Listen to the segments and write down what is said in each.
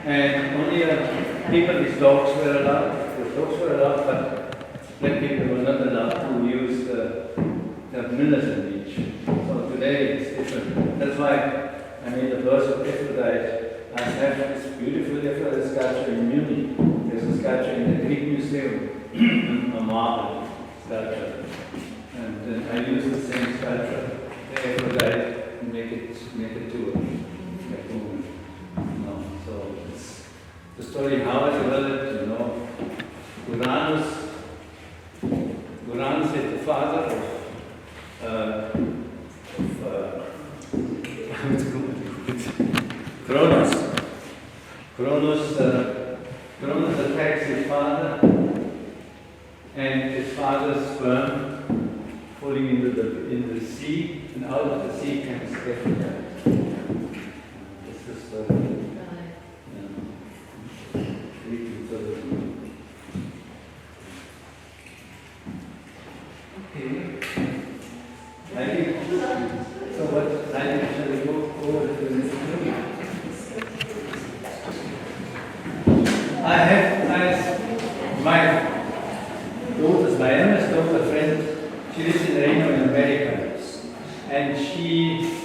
And only people with dogs were allowed. The dogs were allowed, but black people were not allowed to use the Millerton beach. So today it's different. That's why I made the birth of Aphrodite. I have this beautiful Aphrodite sculpture in Munich. There's a sculpture in the Greek Museum, a marble sculpture. And I use the same sculpture, the Aphrodite, and make it to a woman. So it's the story how I developed, Uranus is the father of Cronus. Cronus attacks his father, and his father's sperm falling into the sea, and out of the sea comes Aphrodite. This is the So what time shall we go over to this? I have my daughter's daughter friend, she lives in Reno in America, and she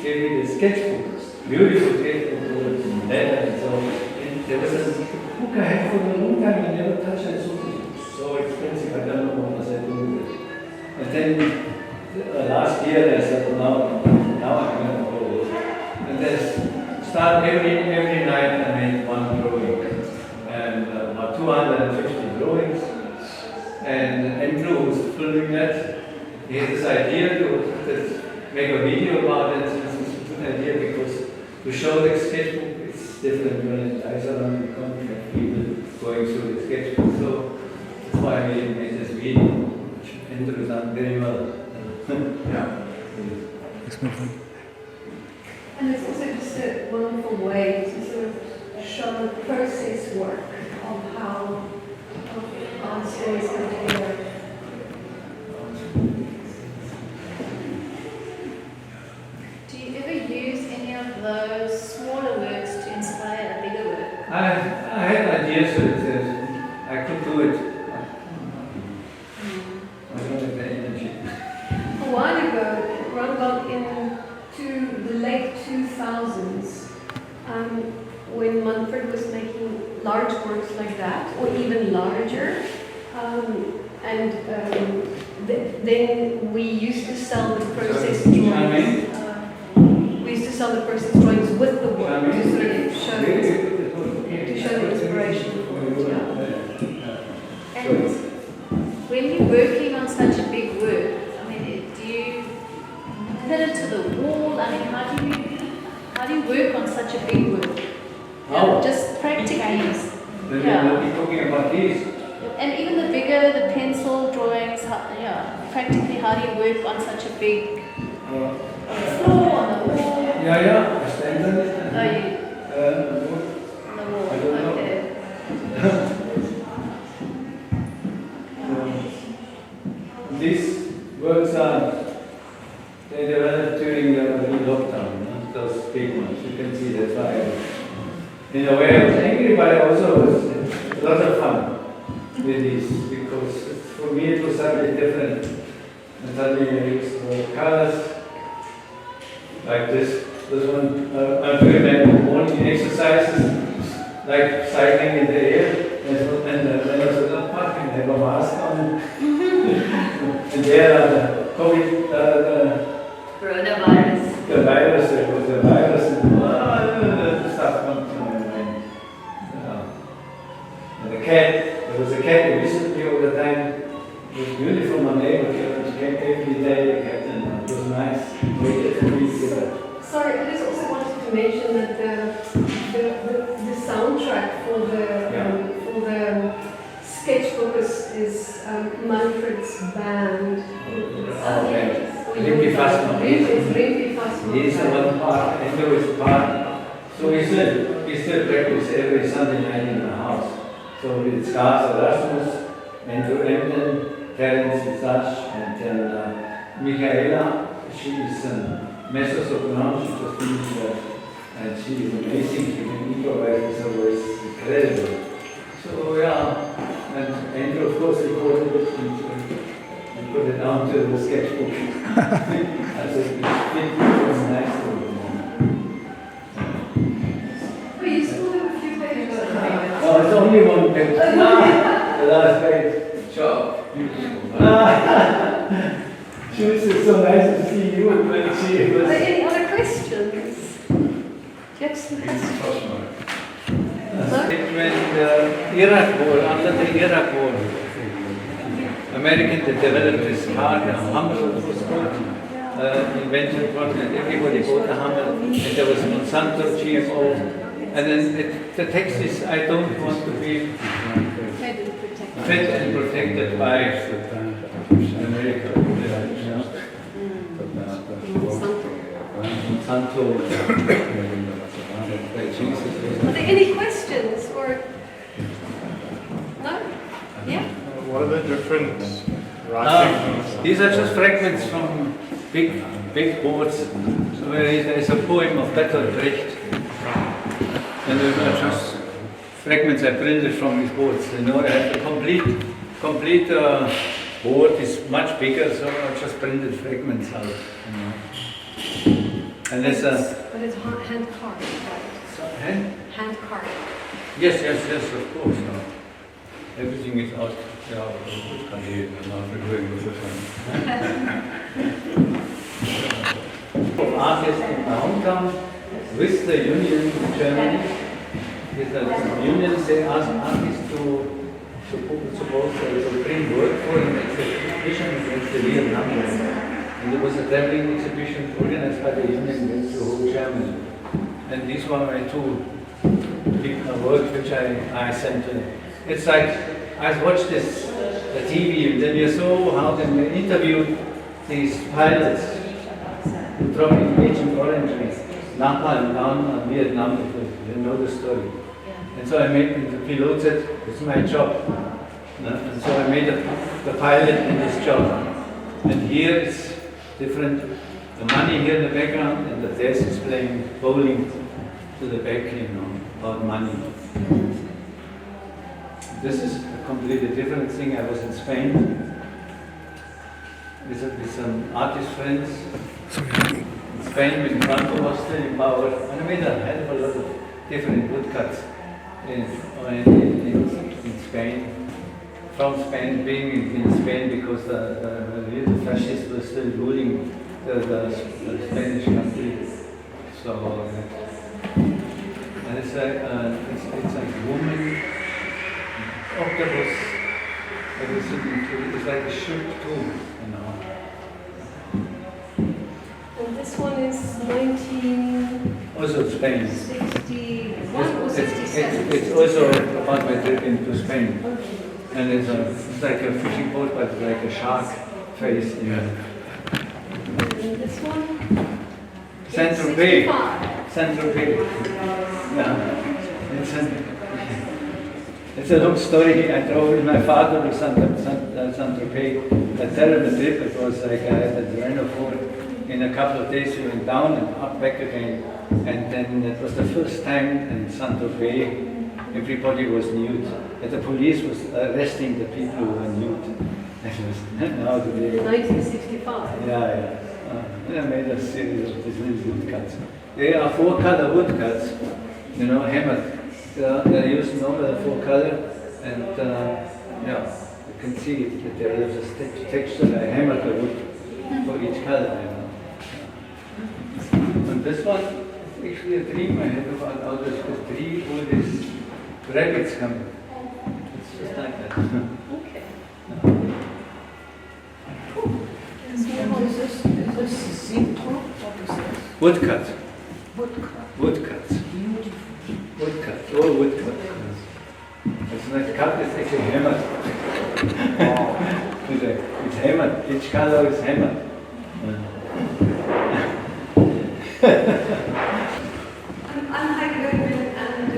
gave me the sketchbooks, beautiful sketchbook with leather and so on. And there was a book I had for a long time, I never touched it, so expensive, I don't know what was I doing with it. And then last year I said, now I'm going to go. And there's start every night I made one drawing, and about 250 drawings. And Andrew was filming that. He had this idea to make a video about it. This was a good idea because to show the sketchbook, it's different when it eyes are on the country of people going through the sketchbook. So that's why I made this video, which Andrew has done very well. Yeah. And it's also just a wonderful way to sort of show the process work of how our stories come together. Do you ever use any of those smaller works to inspire a bigger work? I had ideas for it. I could do it. I don't have the energy. A while ago, around about into the late 2000s, when Manfred was making large works like that, or even larger, then we used to sell the process drawings. We used to sell the process drawings with the work to sort of show the inspiration for it. Yeah. And when you're working on such a big work, I mean, do you pin it to the wall? I mean, how do you work on such a big work? How? Just practically. Then we'll be talking about these. And even the bigger the pencil drawings, practically how do you work on such a big on the floor, on the wall? Yeah, I stand on it. Oh, you On on the wall, I don't know. okay. These works they developed during the lockdown, those big ones. You can see that's why in a way I was angry, but I also was a lot of fun with these because for me it was something different. And suddenly I used colors like this. This one I'm doing like morning exercises, like cycling in the air. And when I was at the park and I have a mask on. And there are the COVID, Coronavirus. the virus, there was the virus, and the stuff comes to my mind. And the cat, there was a cat who visited me all the time. It was beautiful, my neighbor came every day, the cat, and it was nice. Waited for me to get that. Sorry, I just also wanted to mention that the soundtrack for the sketchbook is Manfred's band. Rimpi Fasma. It's Rimpi Fasma. He's the one part, Andrew is part. So we still practice every Sunday night in my house. So it's Cars Erasmus, Andrew Emden, Terence Isash, and then Michaela. She is mezzo-soprano, she just finished and she is amazing. She can improvise with her voice. Also ich finde das nice. Oh, you still have a few pages. No, it's only one page. The last page. Ciao. She was so nice to see you when she Are was. there any other questions? Do you have some questions? When the Iraq War, after the Iraq War, Americans developed this car, the Hummer was called, invented one, and everybody bought a Hummer, and there was Monsanto, GMO, and then the text is, I don't want to be fed and protected by America. Monsanto. Are there any questions or no? Yeah. What are the different writings? These are just fragments from big boards where there is a poem of Bertolt Brecht, and they are just fragments I printed from his boards. You know, I have the complete board is much bigger, so I just printed fragments out. You know. And there's a But it's hand carved, right? hand. Hand carved. Yes, of course. No. Everything is out. Yeah, artists in my hometown with the union in Germany. With the union, they ask artists to bring work for an exhibition against the Vietnam War. And there was a traveling exhibition organized by the union against the whole Germany. And these were my two big works which I sent to them. It's like I watched the TV and then you saw how they interviewed these pilots who dropped in Agent Orange, napalm down on Vietnam, you know the story. And so I made the pilot said, it's my job. And so I made the pilot in this job. And here it's different. The money here in the background and the desk is playing bowling to the back, you know, about money. This is a completely different thing. I was in Spain with some artist friends. In Spain, when Franco was still in power, and I made a hell of a lot of different woodcuts in Spain. From Spain, being in Spain because the fascists were still ruling the Spanish country. So, and it's like a woman, octopus, it's like a ship too, you know. And this one is 1961 Also Spain. or 67? It's also about my trip into Spain. Okay. And it's like a fishing boat, but like a shark face. Yeah. And this one? Saint-Tropez. Saint-Tropez. Yeah. It's a long story. I drove with my father to Saint-Tropez. A terrible trip. It was like I had a rhinophore. In a couple of days we went down and up back again. And then it was the first time in Saint-Tropez everybody was nude. And the police was arresting the people who were nude. Now today. 1965? Yeah. I made a series of these little woodcuts. They are four-color woodcuts, you know, hammered. They're used normally four-color, and yeah, you can see that there is a texture. I hammered the wood for each color, you know. And this one is actually a dream I had about how the tree, all these rabbits come. It's just like that. Okay. Is this Zinto? What is this? Woodcut. Woodcut. Woodcuts. Beautiful. Woodcuts. All woodcuts. It's not cut, it's actually hammered. It's hammered. Each color is hammered. I'm Heike Goodman, and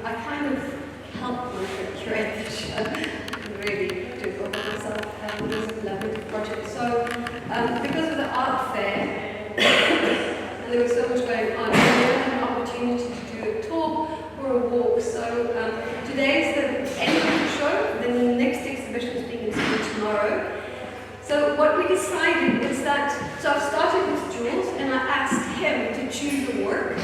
I kind of help with curate the show, really, to go myself with this collaborative project. So, because of the art fair, and there was so much going on, we had an opportunity to do a talk or a walk. So, today is the end of the show, then the next exhibition is being exhibited tomorrow. So, what we decided choose a work.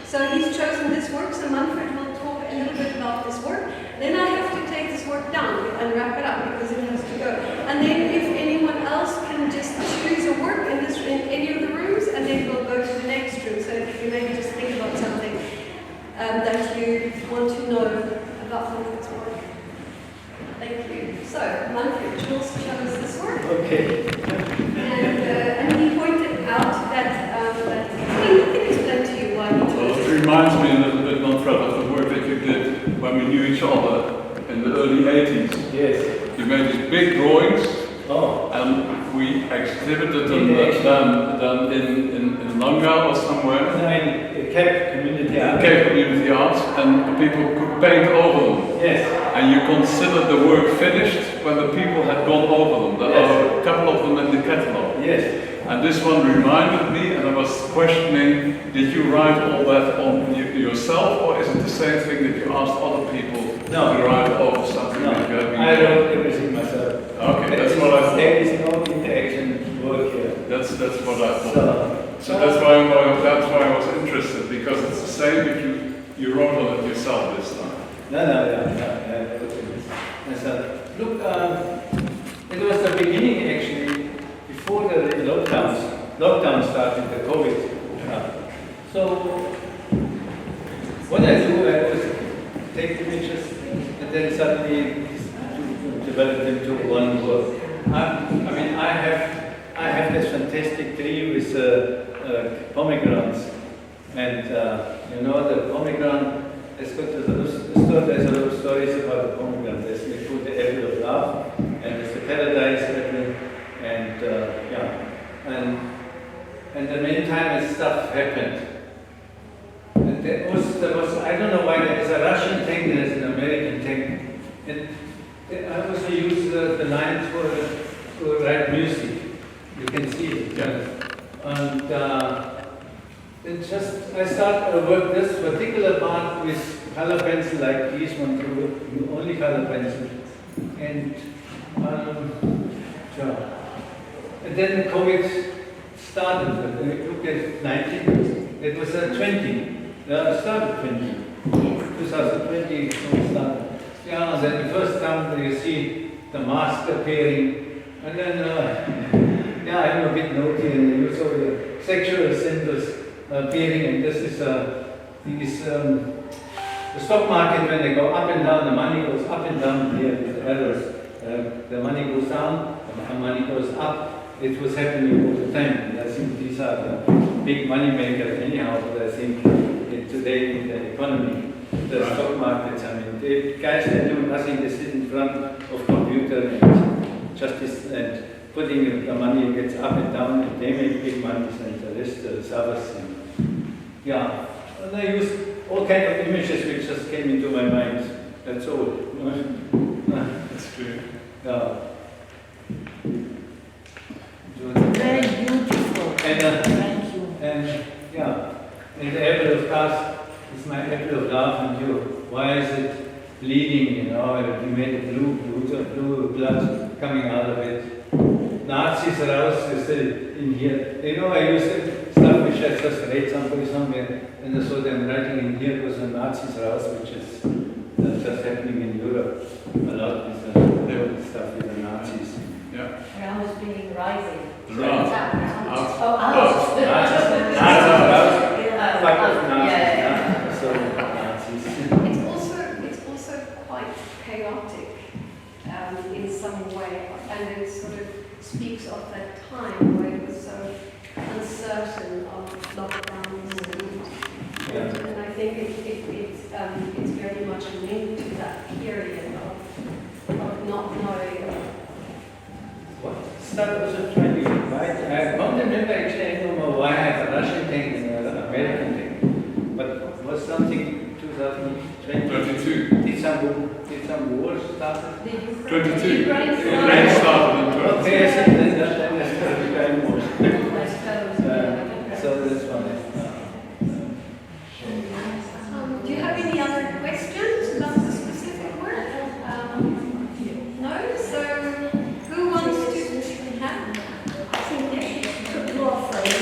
So he's chosen this work, so Manfred will talk a little bit about this work. Then I have to take this work down and wrap it up because it has to go. And then if anyone else can just choose a work in any of the rooms, and then we'll go to the next room. So if you maybe just think about something that you want to know about Manfred's work. Thank you. So Manfred chose this work. Okay. And he pointed out that he can explain to you why he chose Well, this. it reminds me a little bit, Manfred, of the work that you did when we knew each other in the early 80s. Yes. You made these big drawings, Oh. and we exhibited them then in Langa or somewhere, No, in Cape Community Art. Cape Community Arts, and people could paint over them. Yes. And you considered the work finished when the people had gone over them. There are a couple of them in the catalogue. Yes. And this one reminded me, and I was questioning, did you write all that on yourself, or is it the same thing that you asked other people No. to write over something No, that you had been I wrote everything myself. Okay, that's what I thought. There is no interaction work here. That's what I thought. So that's why I was interested, because it's the same if you wrote on it yourself this time. No. Look, it was the beginning actually, before the lockdown started, the COVID. So, what I do, I was take images and then suddenly develop them to one work. I have this fantastic tree with pomegranates, and you know the pomegranate. There's a lot of stories about the pomegranate. There's called the apple of love, and there's the paradise apple, and the meantime stuff happened. And there was I don't know why there is a Russian tank, there's an American tank. And I also use the lines to write music. You can see it. And I start to work this particular part with color pencil like these one, only color pencil. And and then COVID started. Look at 19. It was 20. Started 20. 2020 started. Yeah, and then the first time you see the mask appearing, and then I'm a bit naughty, and you saw the sexual symbols appearing, and this is the stock market. When they go up and down, the money goes up and down here with the arrows. The money goes down, the money goes up. It was happening all the time. And I think these are the big money makers anyhow, but I think today in the economy, the stock markets, the guys that do nothing, they sit in front of computer and and putting the money gets up and down, and they make big money, and the rest is others. And I used all kind of images which just came into my mind. That's all. That's true. Yeah. Very beautiful. Thank you. And the apple of course is my apple of love, and why is it bleeding? You made a blue blood coming out of it. Nazis raus is still in here. I used stuff which I just read somewhere, and I saw them writing in here was a Nazis raus, which is just happening in Europe a lot with the stuff with the Nazis. Yeah. Rouse being rising. Rouse. Oh, It's also quite chaotic in some way, and it sort of speaks of that time where it was so uncertain of lockdowns, and I think it's very much linked to that period of not knowing. What? Start also trying to invite. I don't remember actually anymore why I have a Russian thing and an American thing. But it was something 2020. 22. Did some wars start? 22. Ukraine Ukraine started in 22. Okay, I see. Then that's the Ukraine war. Let's So that's fine. Do you have any other questions about the specific work? No? So who wants to have? I think yes. You are afraid.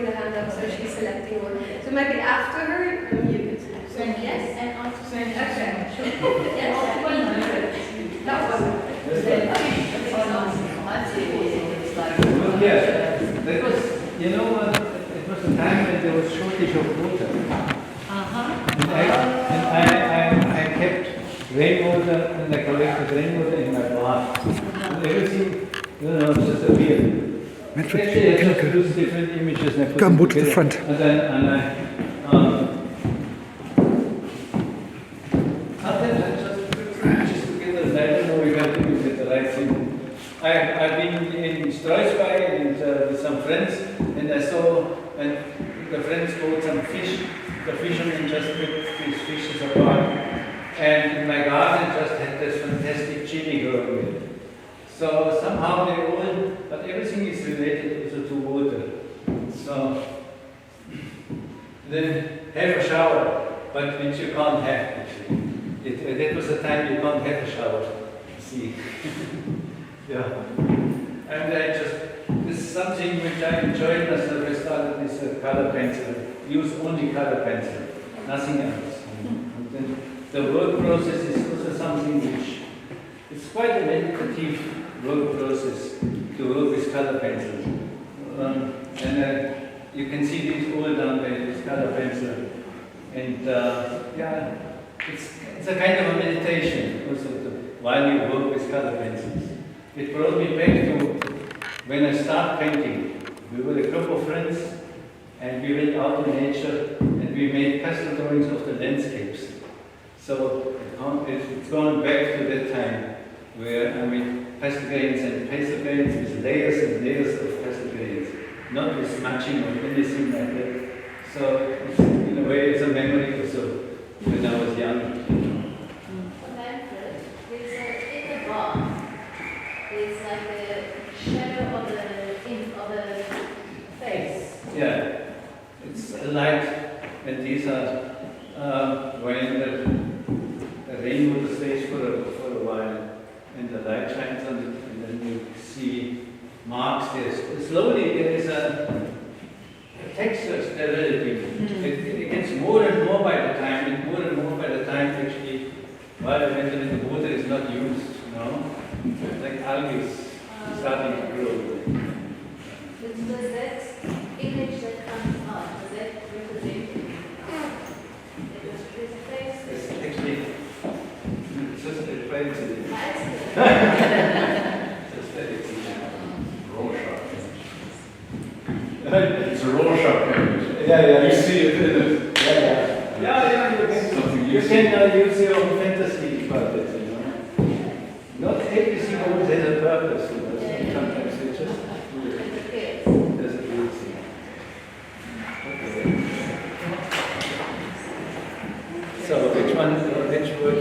holding the hand up, so she's selecting one. So maybe after her, you could say. Yes, and after Okay, sure. yes, That was it. Well, yeah, that was, you know what, it was a time when there was shortage of water. And I kept rainwater and I collected rainwater in my bath. And everything, you know, just appeared. Manfred, Actually, I just use different images and I put come them to the together. front. And then, I just put images together and I don't know if I do it the right thing. I've been in Streusbay and with some friends and I saw, and the friends caught some fish. The fishermen just put these fishes apart. And in my garden just had this fantastic chili growing. So somehow they all, but everything is related also to water. So then have a shower, but which you can't have actually. That was a time you can't have a shower. See. Yeah. And this is something which I enjoyed as I started this color pencil. Use only color pencil, nothing else. And then the work process is also something which, it's quite a meditative work process to work with color pencils. You can see this all done by this color pencil. And yeah, it's a kind of a meditation also while you work with color pencils. It brought me back to when I started painting. We were a group of friends and we went out in nature and we made pastel drawings of the landscapes. So it's gone back to that time where I made pastel grains and pastel grains with layers and layers of pastel grains, not with smudging or anything like that. So it's, in a way it's a memory also when I was young. Manfred, in the bar, there's like a shadow of the face. Yeah, it's a light, and these are when the rainwater stays for a while, and the light shines on it, and then you see marks there. Slowly there is a texture developing. It gets more and more by the time, and more by the time actually, while eventually the water is not used, like algae starting to grow. Does that image that comes out, does that represent there's a face? It's actually just a fancy. It's a Rorschach image. Yeah. You see it in it. Yeah, Something you can use your own fantasy about it, Not everything always has a purpose, Sometimes you just do it. That's a good thing. Okay. So, which word?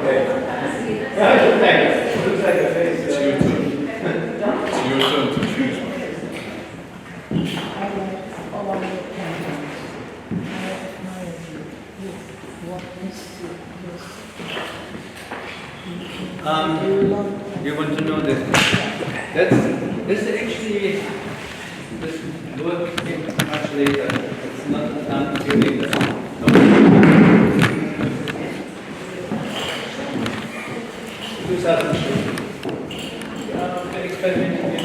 Okay. Yeah, it looks like a face. It's your turn. It's your turn to choose one. I like all of your paintings. I admire you. What is You want to know that? This actually, this work came much later. It's not done during the 2003. Experimenting,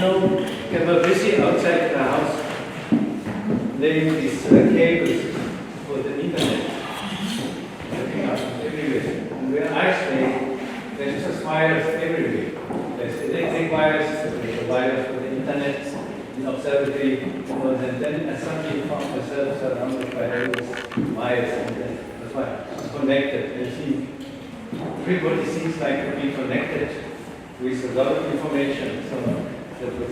they were busy outside the house, laying these cables for the internet. Everywhere. And where I stay, there's just wires everywhere. There's electric wires, there's wires for the internet, the observatory, and then I suddenly found myself surrounded by all these wires, and that's why it's connected. Everybody seems like to be connected with a lot of information. So that was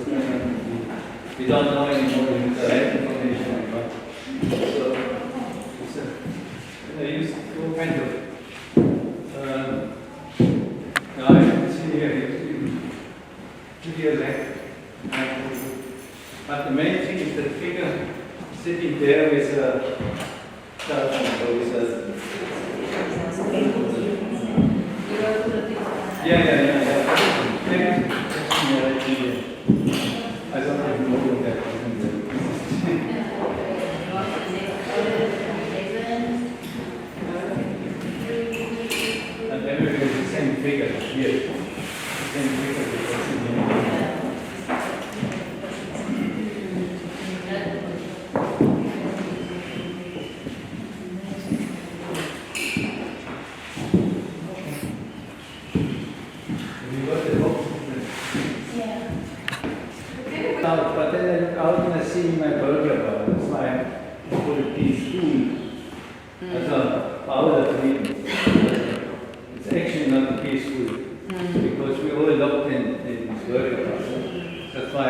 we don't know anymore if it's the right information or not. So I use all kind of now I can see here to the left. But the main thing is that figure sitting there with a yeah. maybe we have the same figure here. The same figure because in the out, but then I look out and I see my burger bar. That's why I put a piece food. As a powder treatment. It's actually not a piece food because we all locked in this burger bar. That's why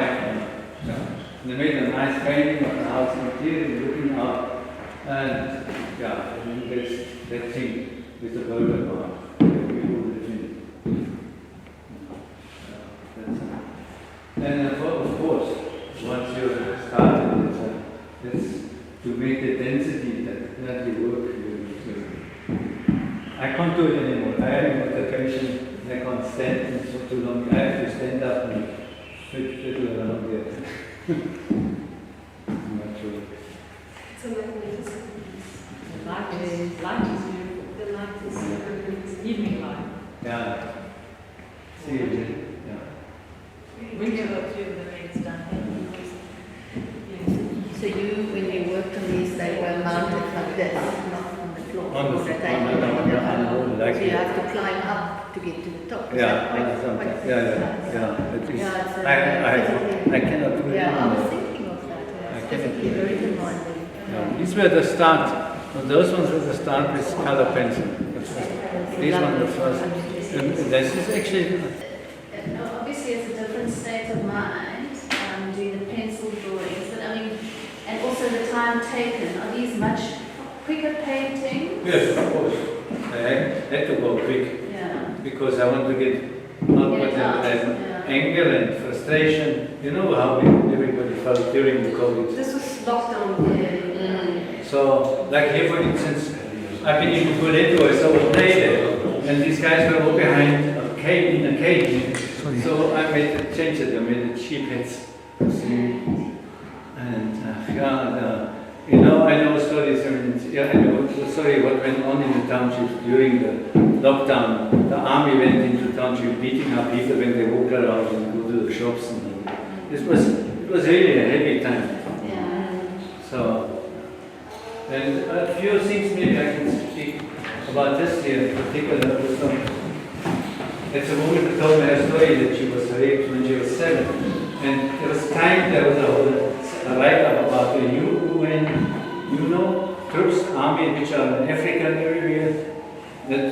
they made a nice painting of the house interior looking out. And yeah, and there's that thing with the burger bar. We all live in. And of course, once you started, it's to make the density that you work with. I can't do it anymore. I have a patient, I can't stand it for too long. I have to stand up and fiddle around there. I'm not sure. It's a magnificent. The light is beautiful. The light is super good. Evening light. Yeah. See you again. We have a few of the legs done. So you, when you worked on these, they were mounted like this, not on the floor. On the floor, like so you have to climb up to get to the top. Yeah, I cannot do it. Yeah, I was thinking of that. Yeah. It's physically very demanding. Yeah. These were the start. Those ones were the start with color pencil. These ones the first. This is actually. Obviously, it's a different state of mind doing the pencil drawings, but I mean, and also the time taken. Are these much quicker painting? Yes, of course. I had to go quick. Yeah. Because I want to get out with that anger and frustration. You know how everybody felt during the COVID. This was lockdown. Yeah. So, like here for instance, I've been in Coletto, I saw a play there, and these guys were all behind a cave in a cage. So I made a change it, I made it sheep heads. And you know, I know stories, I know sorry what went on in the township during the lockdown. The army went into the township beating up people when they walk around and go to the shops. And it was really a heavy time. Yeah. So, and a few things maybe I can speak about this here in particular. It's a woman who told me a story that she was raped when she was 7. And there was a write-up about the UN, troops, army, which are in Africa everywhere, that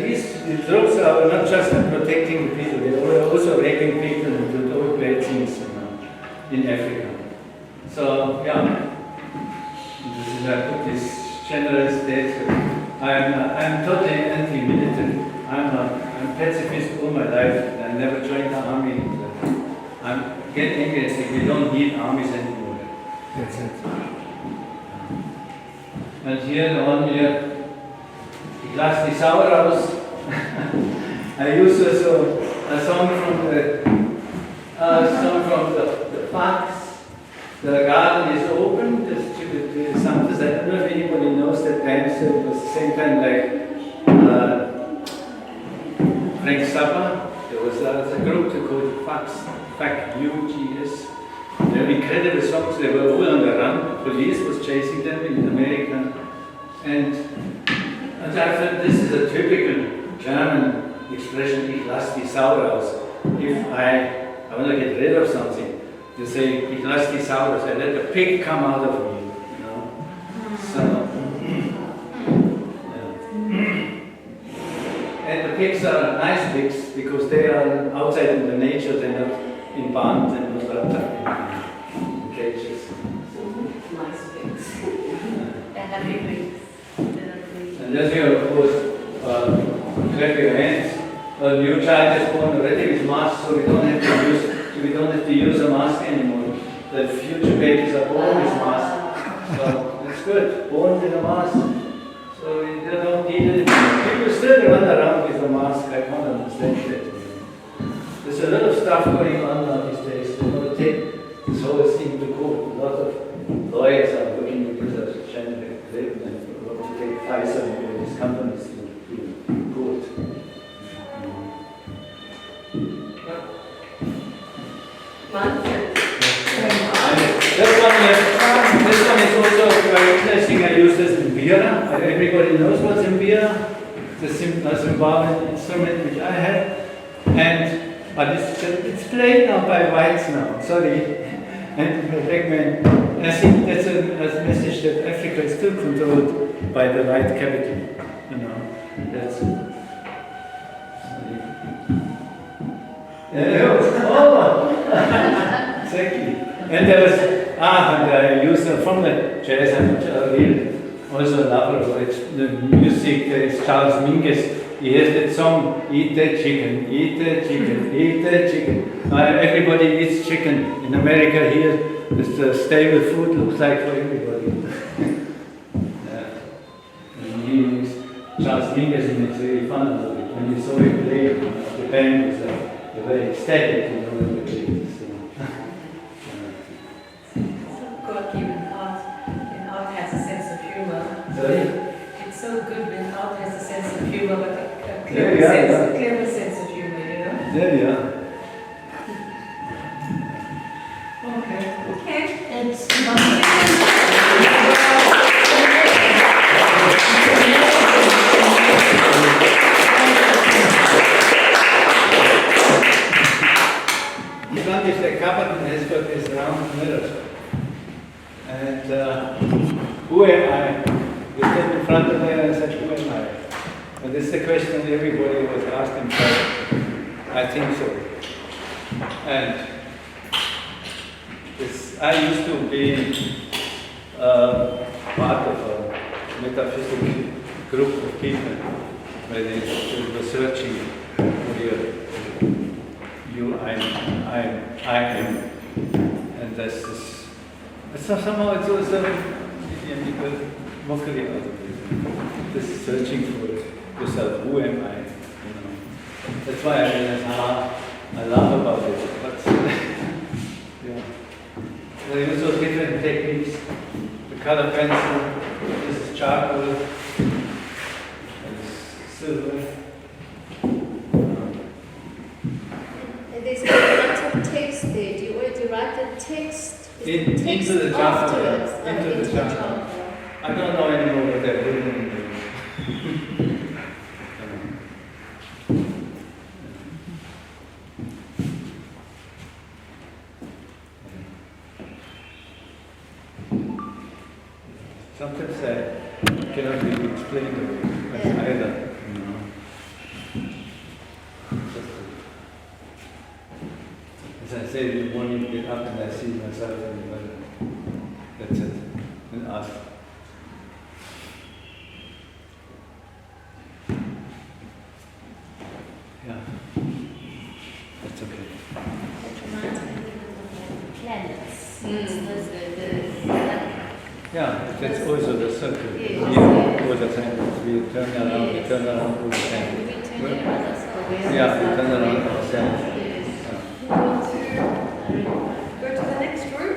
these troops are not just protecting the people, they are also raping people and doing all bad things in Africa. So, yeah, this is I put this general statement. I'm totally anti-military. I'm pacifist all my life. I never joined the army. I'm getting angry. We don't need armies anymore. That's it. And here, the one here, ich lasse die Sau raus. I use also a song from the parks. The garden is open. There's something I don't know if anybody knows that band. So it was the same time like Frank Zappa. There was a group called FACUGS. They were incredible songs. They were all on the run. The police was chasing them in America. And I thought this is a typical German expression, ich lasse die Sau raus. If I want to get rid of something, you say, ich lasse die Sau raus. I let the pig come out of me. You know? So, and the pigs are nice pigs because they are outside in the nature, they're not in barns and not in cages. Nice pigs. They're happy pigs. And that's here, of course, clap your hands. A new child is born already with mask, so we don't have to use a mask anymore. The future babies are born with masks, so it's good. Born with a mask, so they don't need it. People still run around with a mask. I can't understand that. There's a lot of stuff going on now these days. They want to take this whole thing to court. A lot of lawyers are looking into the China and want to take Pfizer and these companies to court. this mbira. Everybody knows what's mbira. It's a Zimbabwean instrument which I have. But it's played now by whites now, sorry. And I think that's a message that Africa is still controlled by the white capital. You know, that's. Exactly. And there was, and I used from the jazz, I'm also a lover of it. The music, it's Charles Mingus. He has that song, eat that chicken, eat that chicken, eat that chicken. Everybody eats chicken. In America here, the stable food looks like for everybody. And he is Charles Mingus, and it's very fun a little bit. When you saw him play, the band was very ecstatic, you know, when they played. God given art, and art has a sense of humor. Sorry? It's so good when art has a sense of humor, but a Yeah, clever sense of humor, you know? Yeah. Okay. It's This one is the cupboard and has got these round mirrors. And who am I? You stand in front of me and I said, who am I? And this is the question everybody was asking for. I think so. And I used to be part of a metaphysical group of people where they were searching for I am. And this is, somehow it's also mockery out of it. This searching for yourself, who am I? You know. That's why I realize, I laugh about it. But yeah. There are also different techniques. The color pencil, this is charcoal, and silver. There's a lot of text there. Do you want to write the text? Into the charcoal. Afterwards? Into the charcoal. I don't know anymore what they're doing. Sometimes I cannot really explain it either. You know. As I say, in the morning I get up and I see myself in the mirror. That's it. And ask. Yeah. That's okay. It reminds me of the planets. Yeah, that's also the circle. Yes. Yeah, all the time. We turn around, we turn around all the time. We turn around ourselves. Yeah, we turn around ourselves. go to the next room.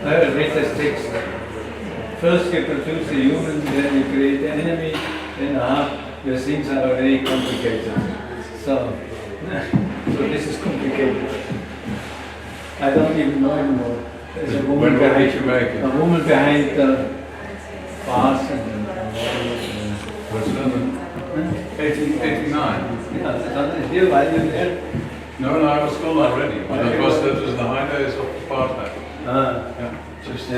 I will read this text. First you produce a human, then you create the enemy, then your things are very complicated. So this is complicated. I don't even know anymore. There's a woman behind the bars and What's that? 1889. yeah, that's here while you're there. No, I was still not ready. That was in the high days of apartheid. Yeah, just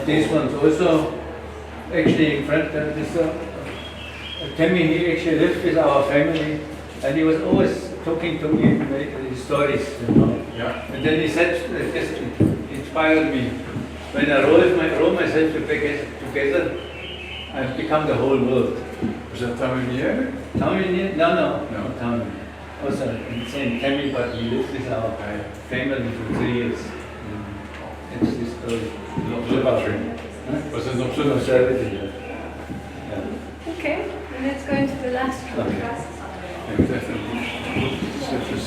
These ones also, actually, friend, Tammy, he actually lived with our family, and he was always talking to me his stories, you know. Yeah. And then he said, just inspired me. When I roll myself together, I've become the whole world. Was that Tammy? Tammy? No. No. Tammy. Also insane Tammy, but he lived with our family for 3 years. It's this story. An observatory. Was it an observatory? Observatory, yeah. Okay, and let's go into the last room. Okay. Yeah, definitely. Such as